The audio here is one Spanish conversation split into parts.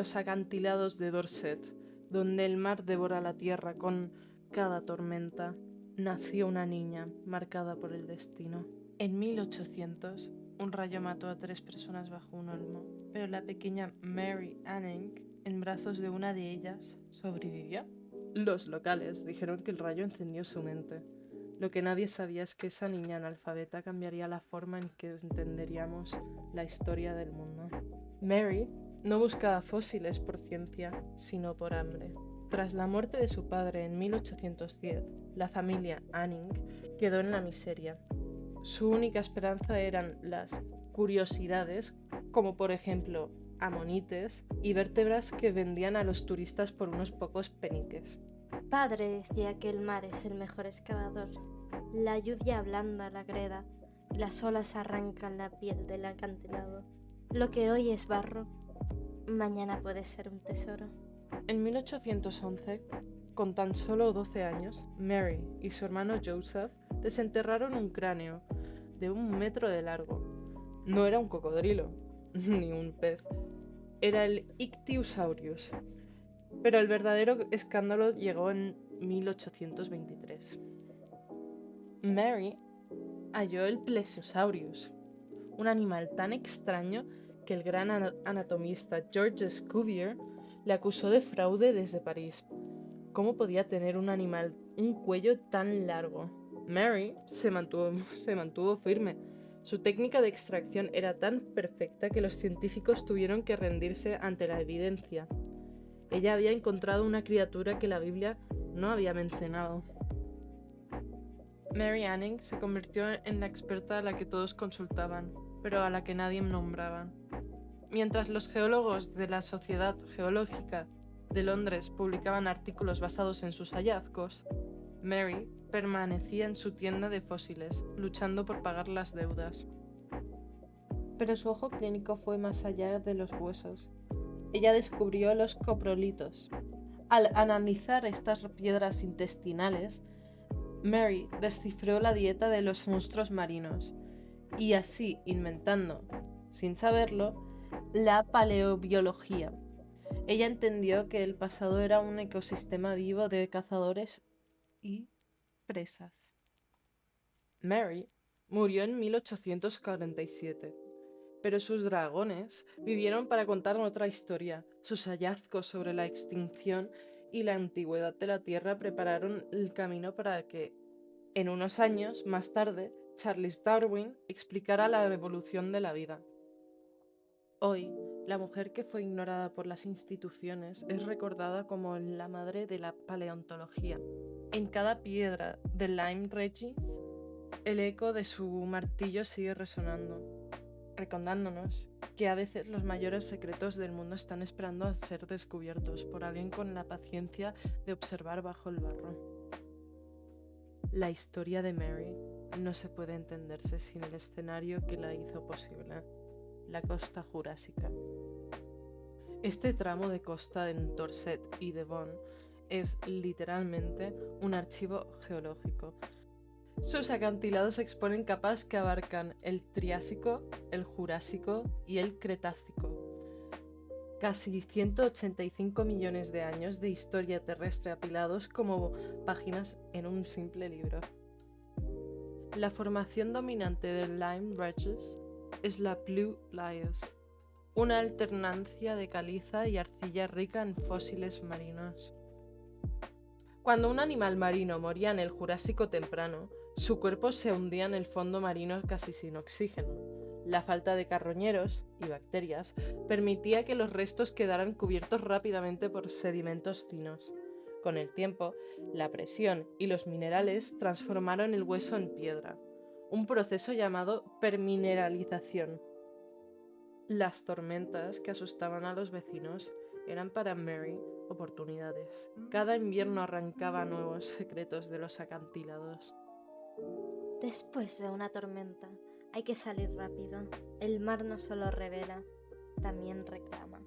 los acantilados de Dorset, donde el mar devora la tierra con cada tormenta, nació una niña marcada por el destino. En 1800, un rayo mató a 3 personas bajo un olmo, pero la pequeña Mary Anning, en brazos de una de ellas, sobrevivió. Los locales dijeron que el rayo encendió su mente. Lo que nadie sabía es que esa niña analfabeta cambiaría la forma en que entenderíamos la historia del mundo. Mary no buscaba fósiles por ciencia, sino por hambre. Tras la muerte de su padre en 1810, la familia Anning quedó en la miseria. Su única esperanza eran las curiosidades, como por ejemplo amonites y vértebras que vendían a los turistas por unos pocos peniques. Padre decía que el mar es el mejor excavador. La lluvia ablanda la greda y las olas arrancan la piel del acantilado. Lo que hoy es barro, mañana puede ser un tesoro. En 1811, con tan solo 12 años, Mary y su hermano Joseph desenterraron un cráneo de 1 metro de largo. No era un cocodrilo, ni un pez. Era el Ichthyosaurus. Pero el verdadero escándalo llegó en 1823. Mary halló el Plesiosaurus, un animal tan extraño que el gran anatomista Georges Cuvier le acusó de fraude desde París. ¿Cómo podía tener un animal un cuello tan largo? Mary se mantuvo firme. Su técnica de extracción era tan perfecta que los científicos tuvieron que rendirse ante la evidencia. Ella había encontrado una criatura que la Biblia no había mencionado. Mary Anning se convirtió en la experta a la que todos consultaban, pero a la que nadie nombraba. Mientras los geólogos de la Sociedad Geológica de Londres publicaban artículos basados en sus hallazgos, Mary permanecía en su tienda de fósiles, luchando por pagar las deudas. Pero su ojo clínico fue más allá de los huesos. Ella descubrió los coprolitos. Al analizar estas piedras intestinales, Mary descifró la dieta de los monstruos marinos y así inventando, sin saberlo, la paleobiología. Ella entendió que el pasado era un ecosistema vivo de cazadores y presas. Mary murió en 1847, pero sus dragones vivieron para contar otra historia. Sus hallazgos sobre la extinción y la antigüedad de la Tierra prepararon el camino para que, en unos años más tarde, Charles Darwin explicara la evolución de la vida. Hoy, la mujer que fue ignorada por las instituciones es recordada como la madre de la paleontología. En cada piedra de Lyme Regis, el eco de su martillo sigue resonando, recordándonos que a veces los mayores secretos del mundo están esperando a ser descubiertos por alguien con la paciencia de observar bajo el barro. La historia de Mary no se puede entenderse sin el escenario que la hizo posible, la costa jurásica. Este tramo de costa en Dorset y Devon es literalmente un archivo geológico. Sus acantilados exponen capas que abarcan el Triásico, el Jurásico y el Cretácico. Casi 185 millones de años de historia terrestre apilados como páginas en un simple libro. La formación dominante del Lyme Regis es la Blue Lias, una alternancia de caliza y arcilla rica en fósiles marinos. Cuando un animal marino moría en el Jurásico temprano, su cuerpo se hundía en el fondo marino casi sin oxígeno. La falta de carroñeros y bacterias permitía que los restos quedaran cubiertos rápidamente por sedimentos finos. Con el tiempo, la presión y los minerales transformaron el hueso en piedra, un proceso llamado permineralización. Las tormentas que asustaban a los vecinos eran para Mary oportunidades. Cada invierno arrancaba nuevos secretos de los acantilados. Después de una tormenta, hay que salir rápido. El mar no solo revela, también reclama.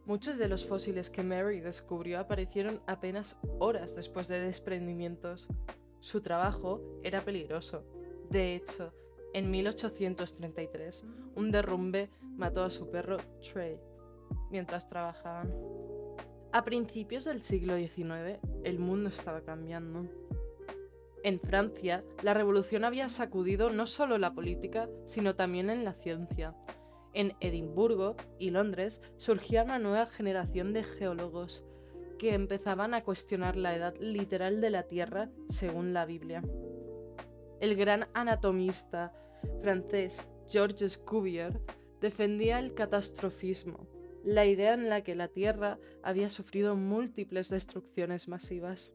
Muchos de los fósiles que Mary descubrió aparecieron apenas horas después de desprendimientos. Su trabajo era peligroso. De hecho, en 1833, un derrumbe mató a su perro Trey. mientras trabajaban. A principios del siglo XIX, el mundo estaba cambiando. En Francia, la revolución había sacudido no solo la política, sino también en la ciencia. En Edimburgo y Londres surgía una nueva generación de geólogos que empezaban a cuestionar la edad literal de la Tierra según la Biblia. El gran anatomista francés Georges Cuvier defendía el catastrofismo, la idea en la que la Tierra había sufrido múltiples destrucciones masivas.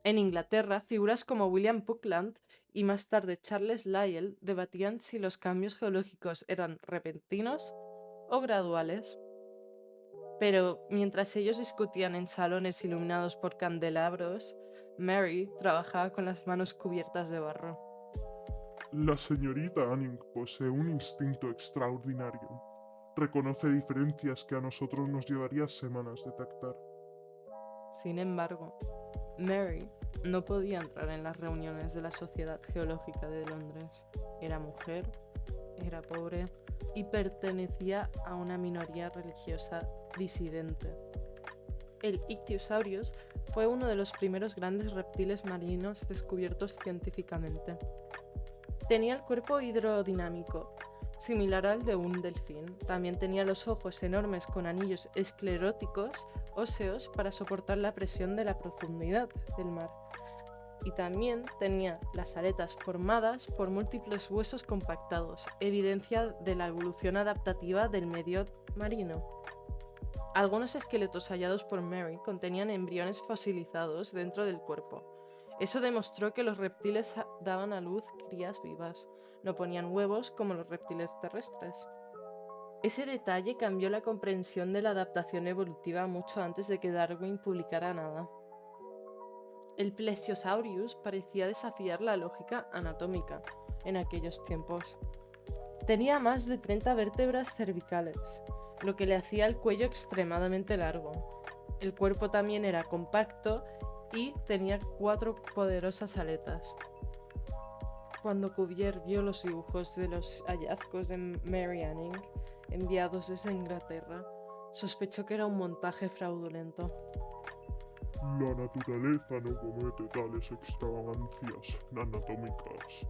En Inglaterra, figuras como William Buckland y más tarde Charles Lyell debatían si los cambios geológicos eran repentinos o graduales. Pero mientras ellos discutían en salones iluminados por candelabros, Mary trabajaba con las manos cubiertas de barro. La señorita Anning posee un instinto extraordinario. Reconoce diferencias que a nosotros nos llevaría semanas detectar. Sin embargo, Mary no podía entrar en las reuniones de la Sociedad Geológica de Londres. Era mujer, era pobre y pertenecía a una minoría religiosa disidente. El Ichthyosaurus fue uno de los primeros grandes reptiles marinos descubiertos científicamente. Tenía el cuerpo hidrodinámico, similar al de un delfín. También tenía los ojos enormes con anillos escleróticos óseos para soportar la presión de la profundidad del mar. Y también tenía las aletas formadas por múltiples huesos compactados, evidencia de la evolución adaptativa del medio marino. Algunos esqueletos hallados por Mary contenían embriones fosilizados dentro del cuerpo. Eso demostró que los reptiles daban a luz crías vivas, no ponían huevos como los reptiles terrestres. Ese detalle cambió la comprensión de la adaptación evolutiva mucho antes de que Darwin publicara nada. El Plesiosaurus parecía desafiar la lógica anatómica en aquellos tiempos. Tenía más de 30 vértebras cervicales, lo que le hacía el cuello extremadamente largo. El cuerpo también era compacto y tenía 4 poderosas aletas. Cuando Cuvier vio los dibujos de los hallazgos de Mary Anning, enviados desde Inglaterra, sospechó que era un montaje fraudulento. La naturaleza no comete tales extravagancias anatómicas.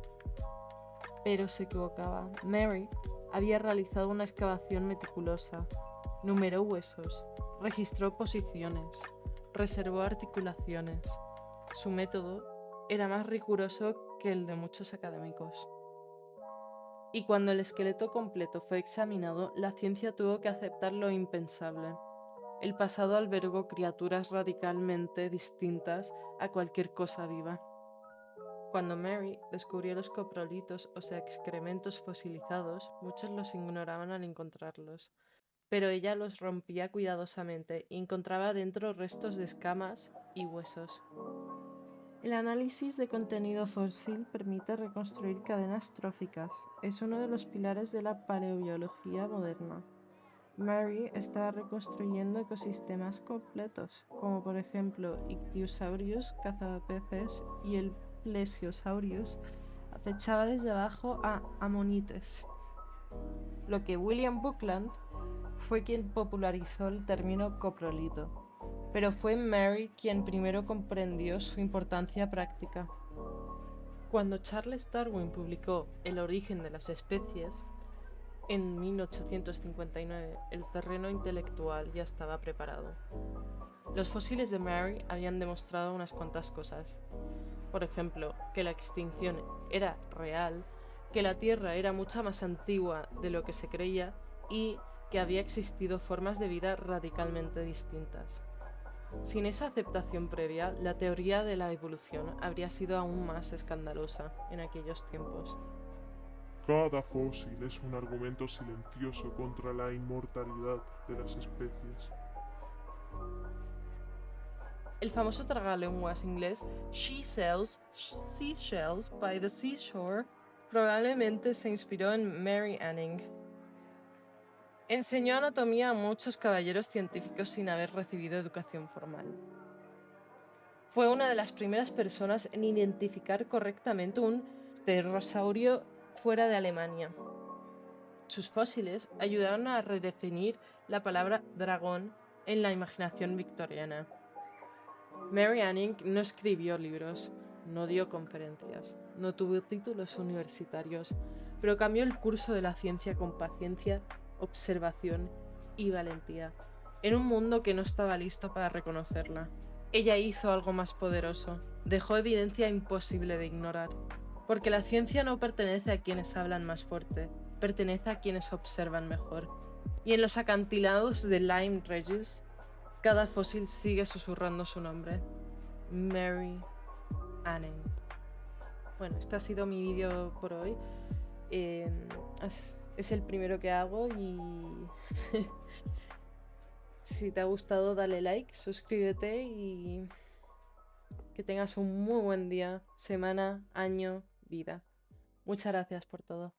Pero se equivocaba. Mary había realizado una excavación meticulosa. Numeró huesos, registró posiciones, reservó articulaciones. Su método era más riguroso que el de muchos académicos. Y cuando el esqueleto completo fue examinado, la ciencia tuvo que aceptar lo impensable. El pasado albergó criaturas radicalmente distintas a cualquier cosa viva. Cuando Mary descubrió los coprolitos, o sea, excrementos fosilizados, muchos los ignoraban al encontrarlos, pero ella los rompía cuidadosamente y encontraba dentro restos de escamas y huesos. El análisis de contenido fósil permite reconstruir cadenas tróficas. Es uno de los pilares de la paleobiología moderna. Mary está reconstruyendo ecosistemas completos, como por ejemplo Ichthyosaurus, cazapeces, y el Plesiosaurus acechaba desde abajo a Ammonites. Lo que William Buckland fue quien popularizó el término coprolito, pero fue Mary quien primero comprendió su importancia práctica. Cuando Charles Darwin publicó El origen de las especies, en 1859, el terreno intelectual ya estaba preparado. Los fósiles de Mary habían demostrado unas cuantas cosas. Por ejemplo, que la extinción era real, que la Tierra era mucho más antigua de lo que se creía y que había existido formas de vida radicalmente distintas. Sin esa aceptación previa, la teoría de la evolución habría sido aún más escandalosa en aquellos tiempos. Cada fósil es un argumento silencioso contra la inmortalidad de las especies. El famoso tragalenguas inglés She-Sells Seashells by the Seashore probablemente se inspiró en Mary Anning. Enseñó anatomía a muchos caballeros científicos sin haber recibido educación formal. Fue una de las primeras personas en identificar correctamente un pterosaurio fuera de Alemania. sus fósiles ayudaron a redefinir la palabra dragón en la imaginación victoriana. Mary Anning no escribió libros, no dio conferencias, no tuvo títulos universitarios, pero cambió el curso de la ciencia con paciencia, observación y valentía, en un mundo que no estaba listo para reconocerla. Ella hizo algo más poderoso, dejó evidencia imposible de ignorar, porque la ciencia no pertenece a quienes hablan más fuerte, pertenece a quienes observan mejor. Y en los acantilados de Lyme Regis, cada fósil sigue susurrando su nombre. Mary Anning. Bueno, este ha sido mi vídeo por hoy. Es el primero que hago y si te ha gustado dale like, suscríbete y que tengas un muy buen día, semana, año, vida. Muchas gracias por todo.